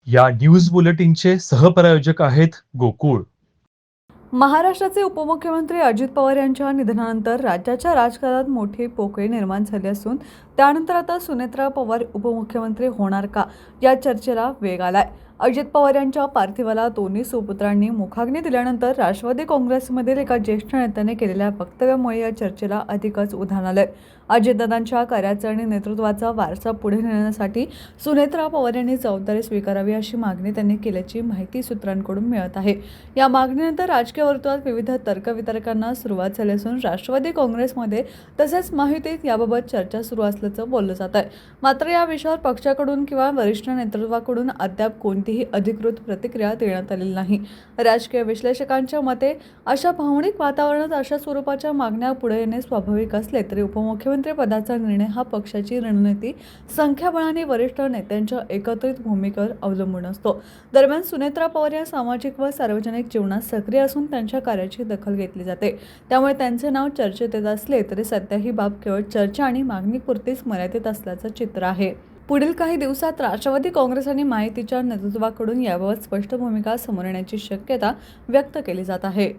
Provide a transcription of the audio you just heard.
या न्यूज बुलेटिनचे सहप्रायोजक आहेत गोकुळ. महाराष्ट्राचे उपमुख्यमंत्री अजित पवार यांच्या निधनानंतर राज्याच्या राजकारणात मोठी पोकळी निर्माण झाली असून त्यानंतर आता सुनेत्रा पवार उपमुख्यमंत्री होणार का या चर्चेला वेग आलाय. अजित पवार यांच्या पार्थिवाला दोन्ही सुपुत्रांनी मुखाग्नी दिल्यानंतर राष्ट्रवादी काँग्रेसमधील एका ज्येष्ठ नेत्याने केलेल्या वक्तव्यामुळे या चर्चेला अधिकच उधाण आलंय. अजितदादांच्या कार्याचा आणि नेतृत्वाचा वारसा पुढे नेण्यासाठी सुनेत्रा पवार यांनी जबाबदारी स्वीकारावी अशी मागणी त्यांनी केल्याची माहिती सूत्रांकडून मिळत आहे. या मागणीनंतर राजकीय वर्तुळात विविध तर्कवितर्कांना सुरुवात झाली असून राष्ट्रवादी काँग्रेसमध्ये तसेच महायुतीत याबाबत चर्चा सुरू असल्याचं बोललं जात आहे. मात्र या विषयावर पक्षाकडून किंवा वरिष्ठ नेतृत्वाकडून अद्याप कोणतीही अधिकृत प्रतिक्रिया देण्यात आलेली नाही. राजकीय विश्लेषकांच्या मते अशा भावनिक वातावरणात अशा स्वरूपाच्या मागण्या पुढे येणे स्वाभाविक असले तरी उपमुख्यमंत्री पदाचा निर्णय हा पक्षाची रणनीती, संख्याबळाने वरिष्ठ नेत्यांच्या एकत्रित भूमिकेवर अवलंबून असतो. दरम्यान सुनेत्रा पवार या सामाजिक व सार्वजनिक जीवनात सक्रिय असून त्यांच्या कार्याची दखल घेतली जाते. त्यामुळे त्यांचे नाव चर्चेत येत असले तरी सध्या ही बाब केवळ चर्चा आणि मागणीपुरतीच मर्यादित असल्याचं चित्र आहे. पुढील काही दिवसात राष्ट्रवादी काँग्रेस आणि महायुतीच्या नेतृत्वाकडून याबाबत स्पष्ट भूमिका समोर येण्याची शक्यता व्यक्त केली जात आहे.